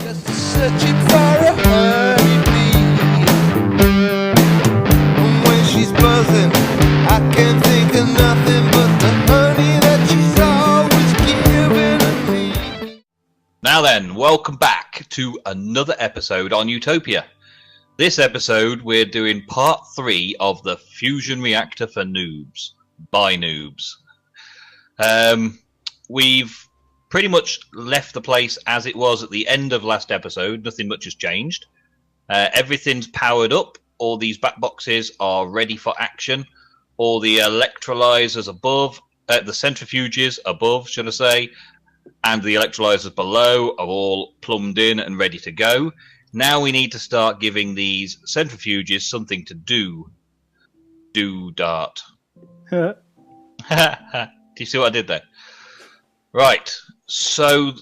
Just searching for a honeybee. And when she's buzzing, I can't think of nothing but the honey that she's always giving me. Now then, welcome back to another episode on Utopia. This episode we're doing part 3 of the fusion reactor for noobs by noobs. We've pretty much left the place as it was at the end of last episode. Nothing much has changed. Everything's powered up. All these back boxes are ready for action. All the electrolyzers above, the centrifuges above, should I say, and the electrolyzers below are all plumbed in and ready to go. Now we need to start giving these centrifuges something to do. DooDart. Do you see what I did there? Right. So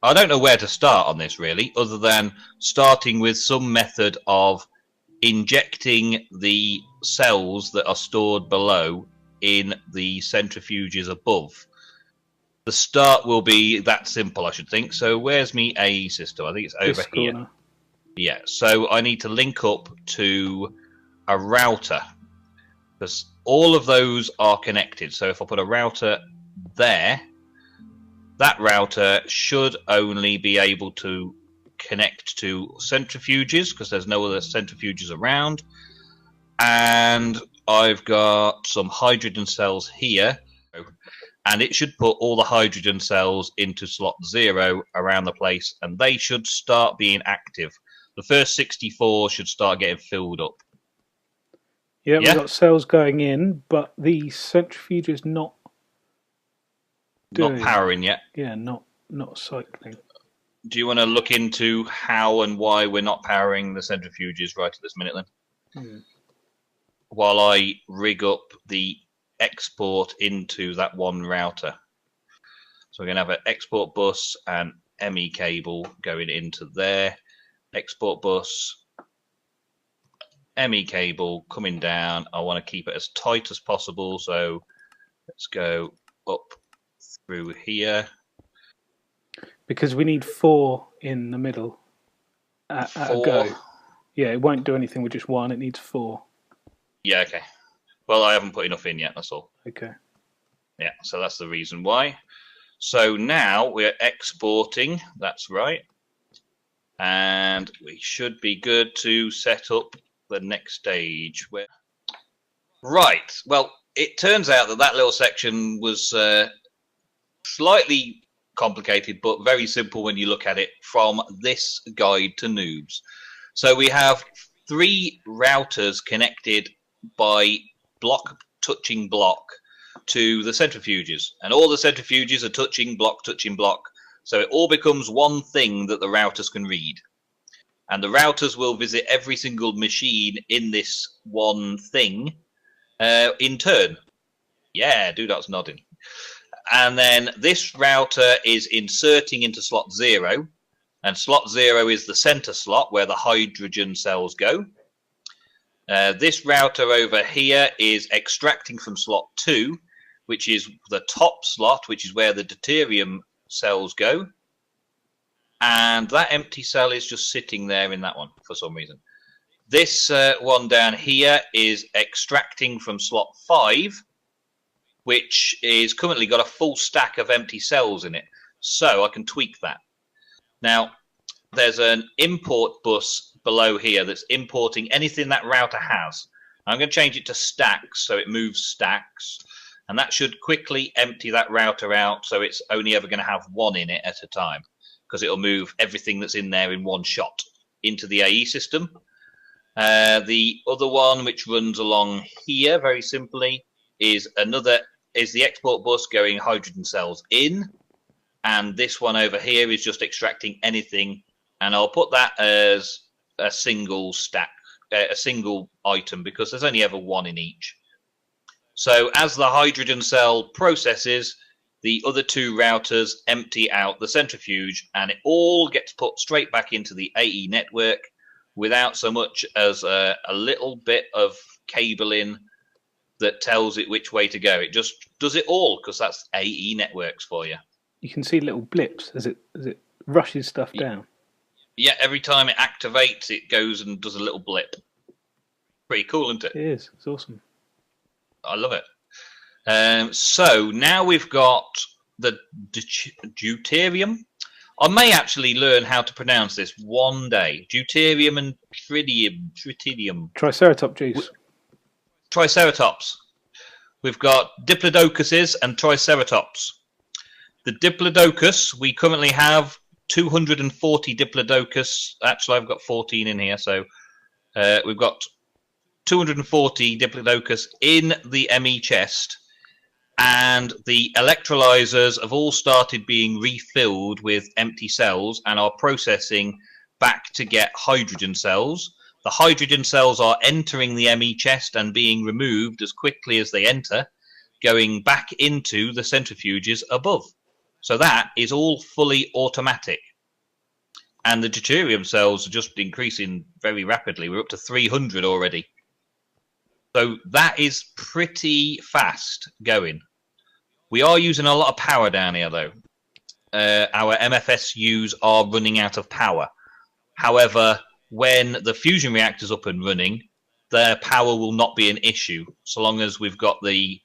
I don't know where to start on this really, other than starting with some method of injecting the cells that are stored below in the centrifuges above. The start will be that simple, I should think. So where's me AE system? I think it's over here. Yeah, so I need to link up to a router because all of those are connected. So if I put a router there, that router should only be able to connect to centrifuges because there's no other centrifuges around. And I've got some hydrogen cells here. And it should put all the hydrogen cells into slot 0 around the place. And they should start being active. The first 64 should start getting filled up. Yeah, we've got cells going in, but the centrifuge is not powering yet. Yeah, not cycling. Do you want to look into how and why we're not powering the centrifuges right at this minute then? While I rig up the export into that one router. So we're going to have an export bus and ME cable going into there. Export bus, ME cable coming down. I want to keep it as tight as possible. So let's go up through here. Because we need 4 in the middle at a go. Yeah, it won't do anything with just 1. It needs 4. Yeah, okay. Well, I haven't put enough in yet, that's all. Okay. Yeah, so that's the reason why. So now we're exporting. That's right. And we should be good to set up the next stage. Right. Well, it turns out that little section was slightly complicated, but very simple when you look at it from this guide to noobs. So we have 3 routers connected by block touching block to the centrifuges, and all the centrifuges are touching block. So it all becomes one thing that the routers can read. And the routers will visit every single machine in this one thing in turn. Yeah, DooDart's nodding. And then this router is inserting into slot 0. And slot 0 is the center slot where the hydrogen cells go. This router over here is extracting from slot 2, which is the top slot, which is where the deuterium cells go. And that empty cell is just sitting there in that one for some reason. This one down here is extracting from slot 5, which is currently got a full stack of empty cells in it. So I can tweak that. Now, there's an import bus below here that's importing anything that router has. I'm going to change it to stacks so it moves stacks. And that should quickly empty that router out so it's only ever going to have 1 in it at a time. Because it'll move everything that's in there in one shot into the AE system. The other one, which runs along here very simply, is the export bus going hydrogen cells in. And this one over here is just extracting anything. And I'll put that as a single stack, a single item, because there's only ever 1 in each. So as the hydrogen cell processes, the other 2 routers empty out the centrifuge, and it all gets put straight back into the AE network without so much as a little bit of cabling that tells it which way to go. It just does it all because that's AE networks for you. You can see little blips as it rushes stuff down. Yeah, every time it activates, it goes and does a little blip. Pretty cool, isn't it? It is. It's awesome. I love it. So now we've got the deuterium. I may actually learn how to pronounce this one day. Deuterium and tritium. Triceratops juice. Triceratops. We've got diplodocuses and triceratops. The diplodocus, we currently have 240 diplodocus. Actually, I've got 14 in here, so we've got 240 diplodocus in the ME chest, and the electrolyzers have all started being refilled with empty cells and are processing back to get hydrogen cells. The hydrogen cells are entering the ME chest and being removed as quickly as they enter, going back into the centrifuges above. So that is all fully automatic. And the deuterium cells are just increasing very rapidly. We're up to 300 already. So that is pretty fast going. We are using a lot of power down here, though. Our MFSUs are running out of power. However, when the fusion reactor's up and running, their power will not be an issue, so long as we've got the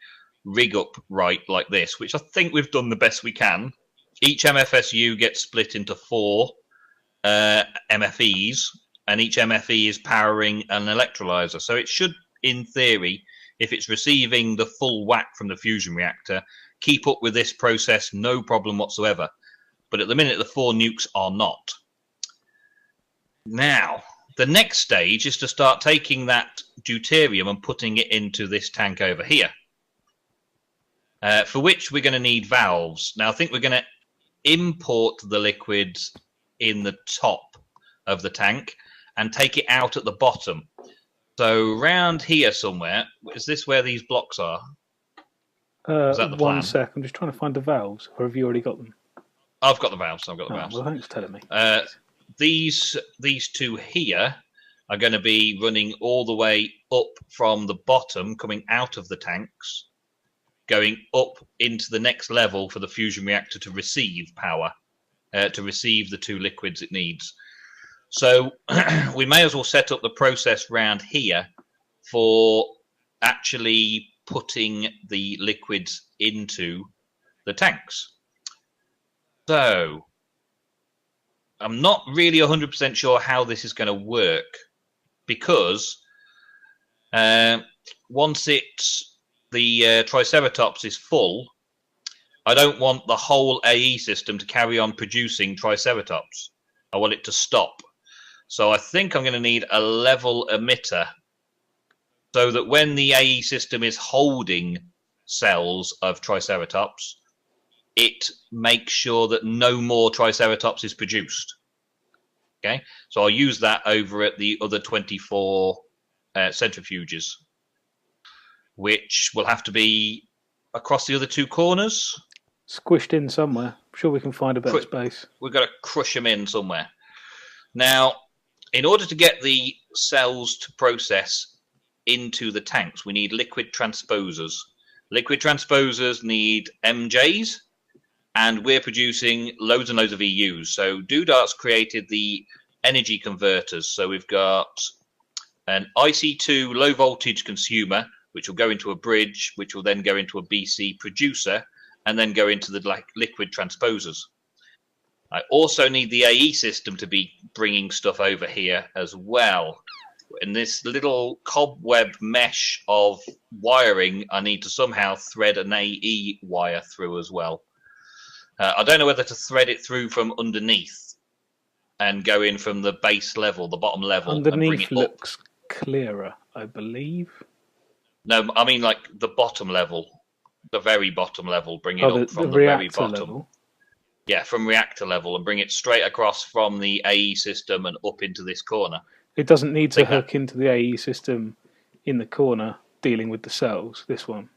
rig up right like this, which I think we've done the best we can. Each MFSU gets split into 4 MFEs, and each MFE is powering an electrolyzer. So it should, in theory, if it's receiving the full whack from the fusion reactor, keep up with this process, no problem whatsoever. But at the minute, the 4 nukes are not. Now, the next stage is to start taking that deuterium and putting it into this tank over here, for which we're going to need valves. Now, I think we're going to import the liquids in the top of the tank and take it out at the bottom. So around here somewhere, is this where these blocks are? Is that the plan? 1 sec, I'm just trying to find the valves, or have you already got them? I've got the valves. I've got the valves. Well, thanks for telling me. These 2 here are going to be running all the way up from the bottom, coming out of the tanks, going up into the next level for the fusion reactor to receive power, to receive the 2 liquids it needs. So we may as well set up the process round here for actually putting the liquids into the tanks. So I'm not really 100% sure how this is going to work, because once the Triceratops is full, I don't want the whole AE system to carry on producing Triceratops. I want it to stop. So I think I'm going to need a level emitter, so that when the AE system is holding cells of Triceratops, it makes sure that no more Triceratops is produced. Okay, so I'll use that over at the other 24 centrifuges, which will have to be across the other 2 corners. Squished in somewhere. I'm sure we can find a better space. We've got to crush them in somewhere. Now, in order to get the cells to process into the tanks, we need liquid transposers. Liquid transposers need MJs, and we're producing loads and loads of EUs. So DooDart's created the energy converters. So we've got an IC2 low voltage consumer, which will go into a bridge, which will then go into a BC producer, and then go into the liquid transposers. I also need the AE system to be bringing stuff over here as well. In this little cobweb mesh of wiring, I need to somehow thread an AE wire through as well. I don't know whether to thread it through from underneath and go in from the base level, the bottom level. Underneath and bring it looks up. Clearer, I believe. No, I mean like the bottom level, the very bottom level. Bring it up from the very bottom. Level. Yeah, from reactor level, and bring it straight across from the AE system and up into this corner. It doesn't need to hook into the AE system in the corner dealing with the cells, this one.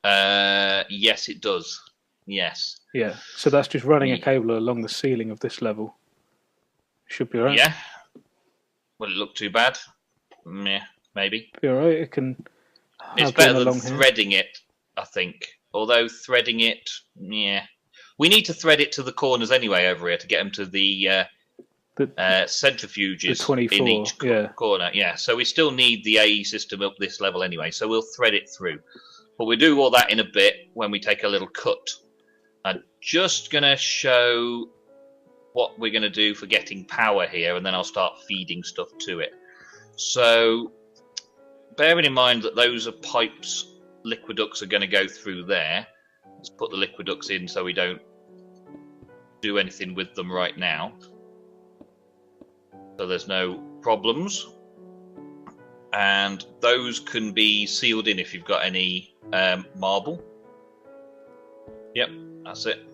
Yes, it does. Yes. Yeah, so that's just running a cable along the ceiling of this level. Should be alright. Yeah. Will it look too bad? Yeah, maybe. Be alright, it can... It's better than threading it, I think. Although threading it, yeah. We need to thread it to the corners anyway over here to get them to the centrifuges 24, in each yeah. corner. Yeah, so we still need the AE system up this level anyway, so we'll thread it through. But we'll do all that in a bit when we take a little cut. I'm just going to show what we're going to do for getting power here, and then I'll start feeding stuff to it. So, bearing in mind that those are pipes, liquiducts are going to go through there. Let's put the liquiducts in so we don't do anything with them right now. So there's no problems. And those can be sealed in if you've got any marble. Yep, that's it.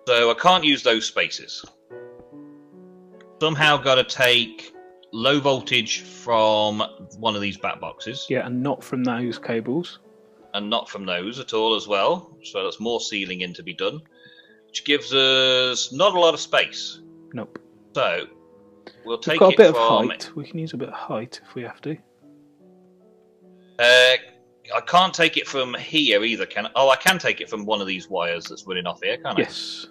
So I can't use those spaces. Somehow got to take low voltage from one of these back boxes. Yeah, and not from those cables. And not from those at all as well. So that's more sealing in to be done, which gives us not a lot of space. Nope. So we'll take We've got a it bit from... of height. We can use a bit of height if we have to. I can't take it from here either, can I? Oh, I can take it from one of these wires that's running off here, can't I? Yes.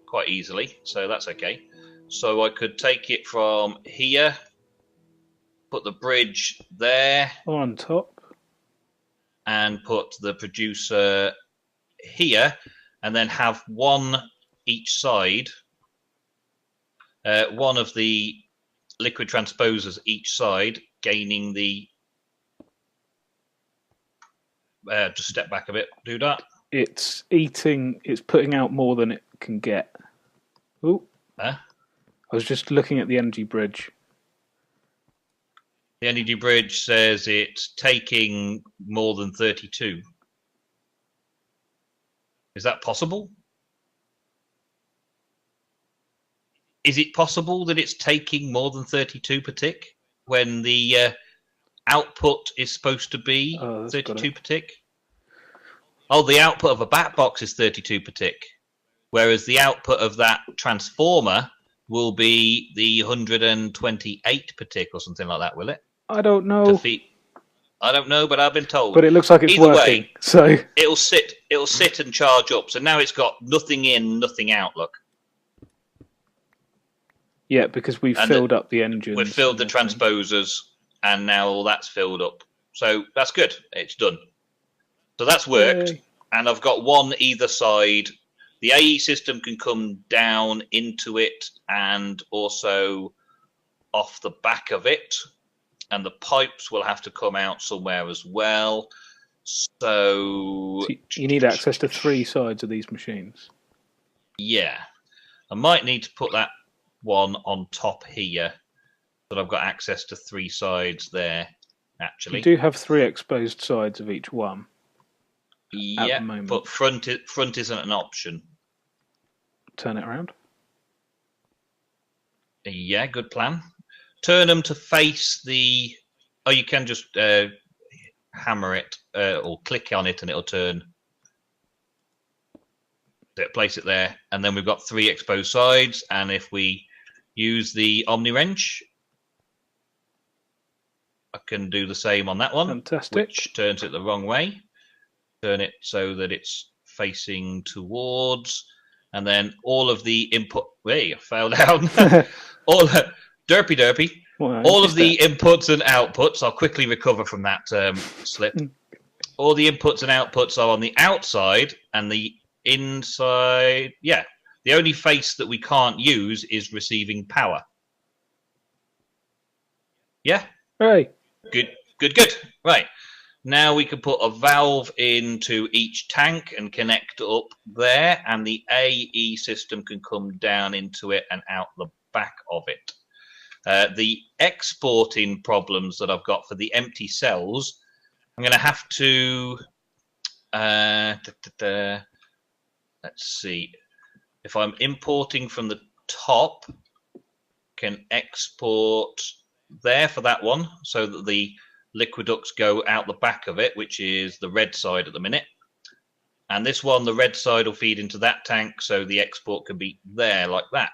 Quite easily, so that's okay. So I could take it from here, put the bridge there. On top. And put the producer here, and then have one each side. One of the liquid transposers each side, gaining the... just step back a bit, DooDart. It's putting out more than it can get. Ooh. Huh? I was just looking at the energy bridge. The energy bridge says it's taking more than 32. Is that possible? Is it possible that it's taking more than 32 per tick when the output is supposed to be 32 per tick? Oh, the output of a bat box is 32 per tick, whereas the output of that transformer will be the 128 per tick or something like that, will it? I don't know. I don't know, but I've been told. But it looks like it's Either working. Way, so it'll sit and charge up. So now it's got nothing in, nothing out. Look. Yeah, because we've filled up the engines. We've filled the transposers, and now all that's filled up. So that's good. It's done. So that's worked. Yay. And I've got one either side. The AE system can come down into it and also off the back of it. And the pipes will have to come out somewhere as well. So you need access to 3 sides of these machines. Yeah. I might need to put that one on top here, but I've got access to 3 sides there, actually. You do have 3 exposed sides of each one. Yeah, but front isn't an option. Turn it around. Yeah, good plan. Turn them to face the... Oh, you can just hammer it or click on it and it'll turn. Place it there. And then we've got 3 exposed sides. And if we use the Omni Wrench, I can do the same on that one. Fantastic. Which turns it the wrong way. Turn it so that it's facing towards. And then all of the input... Hey, I fell down. all derpy. Well, all of the inputs and outputs, I'll quickly recover from that slip. All the inputs and outputs are on the outside, and the inside... Yeah, the only face that we can't use is receiving power. Yeah? Hey. Good. Right. Now we can put a valve into each tank and connect up there, and the AE system can come down into it and out the back of it. The exporting problems that I've got for the empty cells, I'm going to have to... let's see. If I'm importing from the top, can export there for that one, so that the liquiducts go out the back of it, which is the red side at the minute. And this one, the red side will feed into that tank, so the export can be there like that.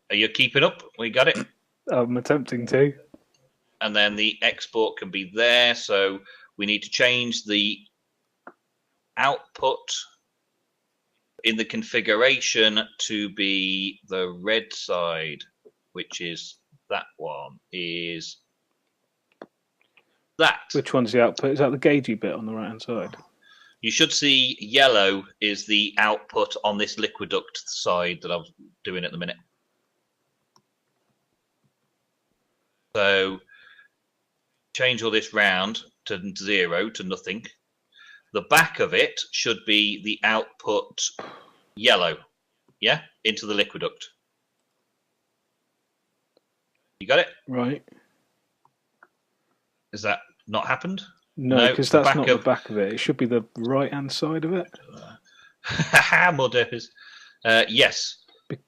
Are you keeping up? We got it? I'm attempting to. And then the export can be there, so we need to change the output in the configuration to be the red side, which is that one, is that. Which one's the output? Is that the gaugy bit on the right hand side? You should see yellow is the output on this liquiduct side that I'm doing at the minute. So change all this round to 0 to nothing. The back of it should be the output yellow, yeah, into the liquiduct. You got it? Right. Is that not happened? No, because that's not the back of it. It should be the right-hand side of it. Muddies. Yes.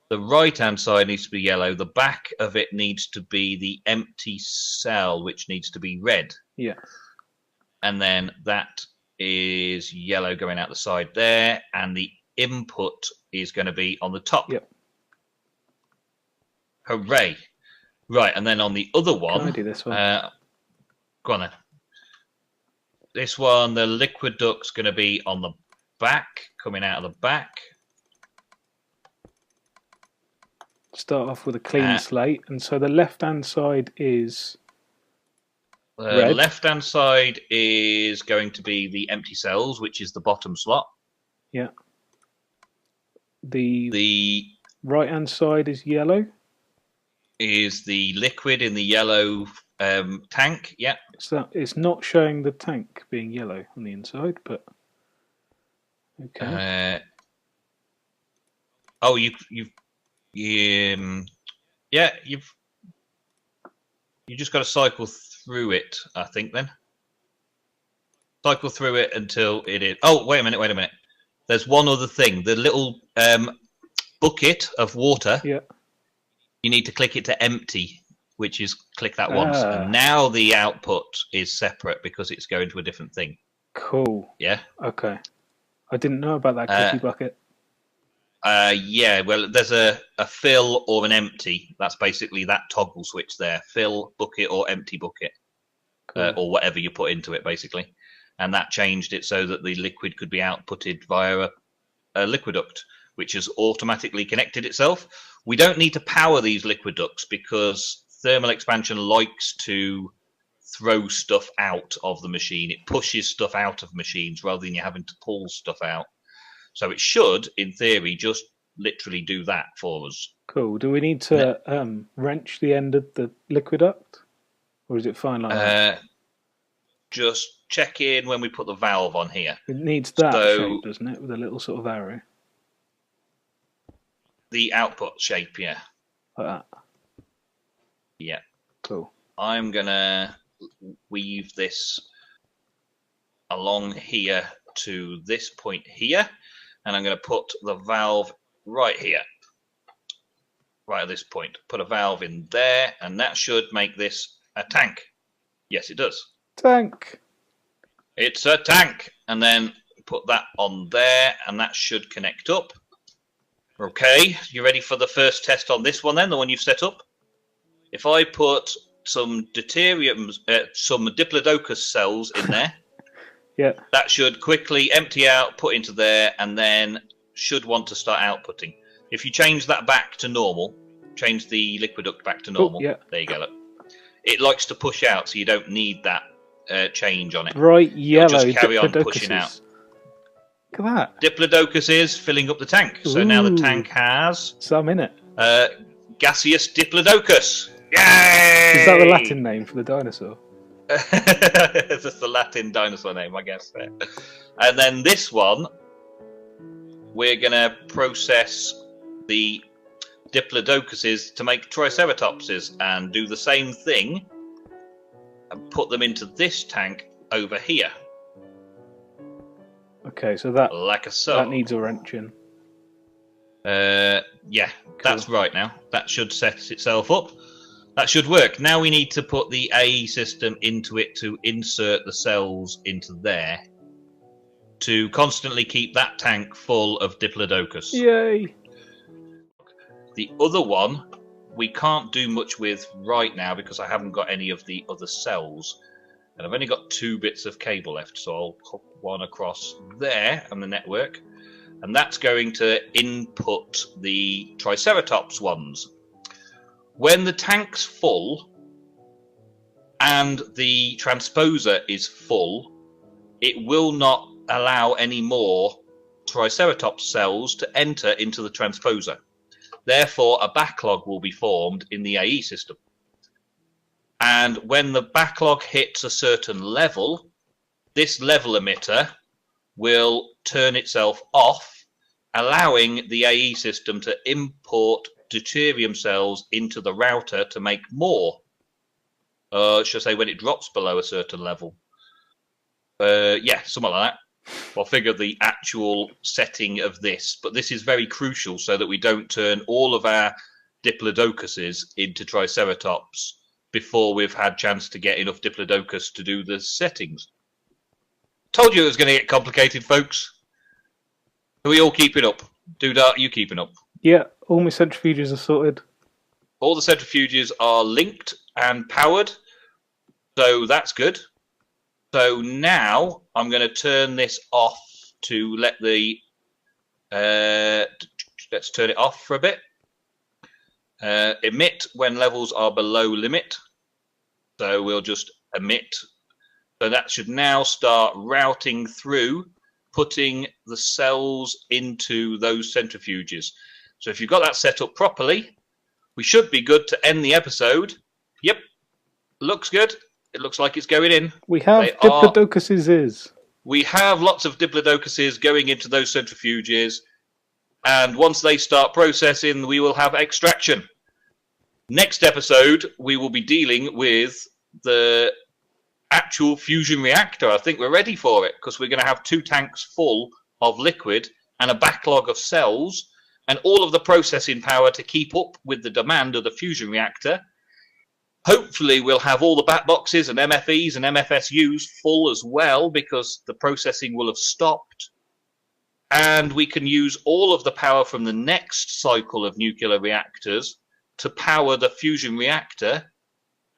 The right-hand side needs to be yellow. The back of it needs to be the empty cell, which needs to be red. Yeah. And then that is yellow going out the side there, and the input is going to be on the top. Yep. Hooray! Right, and then on the other one, Can I do this one? Go on then. This one, the liquid duct's going to be on the back, coming out of the back. Start off with a clean slate, and so the left-hand side is red. Left-hand side is going to be the empty cells, which is the bottom slot. Yeah. The right-hand side is yellow. Is the liquid in the yellow tank? Yeah. So it's not showing the tank being yellow on the inside, but okay. Oh, you just got to cycle through it, I think. Then cycle through it until it is. Oh, wait a minute. There's one other thing. The little bucket of water. Yeah. You need to click it to empty, which is click that once. And now the output is separate because it's going to a different thing. Cool. Yeah. Okay. I didn't know about that cookie bucket. Yeah, well, there's a fill or an empty. That's basically that toggle switch there. Fill bucket or empty bucket. Cool. Or whatever you put into it, basically. And that changed it so that the liquid could be outputted via a liquiduct, which has automatically connected itself. We don't need to power these liquid ducts because thermal expansion likes to throw stuff out of the machine. It pushes stuff out of machines rather than you having to pull stuff out. So it should, in theory, just literally do that for us. Cool. Do we need to wrench the end of the liquiduct? Or is it fine like that? Just check in when we put the valve on here. It needs that shape, doesn't it? With a little sort of arrow. The output shape, yeah. Like that? Yeah. Cool. I'm going to weave this along here to this point here. And I'm going to put the valve right here. Right at this point. Put a valve in there. And that should make this a tank. Yes, it does. Tank. It's a tank. And then put that on there. And that should connect up. Okay, you ready for the first test on this one then, the one you've set up? If I put some deuterium, some diplodocus cells in there, yeah, that should quickly empty out, put into there, and then should want to start outputting. If you change that back to normal, change the liquiduct back to normal, yeah. There you go. Look. It likes to push out, so you don't need that change on it. Bright yellow. It'll just carry on pushing out. Look at that. Diplodocus is filling up the tank. So now the tank has some in it. Gaseous Diplodocus. Yay! Is that the Latin name for the dinosaur? It's just the Latin dinosaur name, I guess. And then this one, we're going to process the Diplodocuses to make Triceratopses and do the same thing and put them into this tank over here. Okay, so that like a so. That needs a wrench in. Yeah, cool. That's right now. That should set itself up. That should work. Now we need to put the A system into it to insert the cells into there to constantly keep that tank full of Diplodocus. Yay! The other one we can't do much with right now because I haven't got any of the other cells. And I've only got 2 bits of cable left, so I'll put one across there on the network. and that's going to input the Triceratops ones. When the tank's full and the transposer is full, it will not allow any more Triceratops cells to enter into the transposer. Therefore, a backlog will be formed in the AE system. And when the backlog hits a certain level, this level emitter will turn itself off, allowing the AE system to import deuterium cells into the router to make more. Should I say when it drops below a certain level? Yeah, something like that. I'll figure the actual setting of this, but this is very crucial so that we don't turn all of our Diplodocuses into Triceratops before we've had chance to get enough Diplodocus to do the settings. Told you it was going to get complicated, folks. Are we all keeping up? DooDart, are you keeping up? Yeah, all my centrifuges are sorted. All the centrifuges are linked and powered, so that's good. So now I'm going to turn this off to let the... let's turn it off for a bit. Emit when levels are below limit. So we'll just emit. So that should now start routing through, putting the cells into those centrifuges. So if you've got that set up properly, we should be good to end the episode. Yep, looks good. It looks like it's going in. We have Diplodocuses. We have lots of Diplodocuses going into those centrifuges. And once they start processing, we will have extraction. Next episode, we will be dealing with the actual fusion reactor. I think we're ready for it because we're going to have 2 tanks full of liquid and a backlog of cells and all of the processing power to keep up with the demand of the fusion reactor. Hopefully we'll have all the bat boxes and MFEs and MFSUs full as well because the processing will have stopped. And we can use all of the power from the next cycle of nuclear reactors to power the fusion reactor.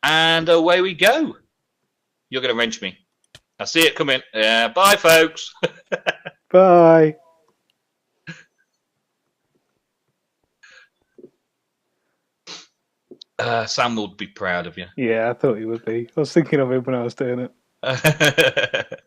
And away we go. You're going to wrench me. I see it coming. Bye, folks. Bye. Sam would be proud of you. Yeah, I thought he would be. I was thinking of him when I was doing it.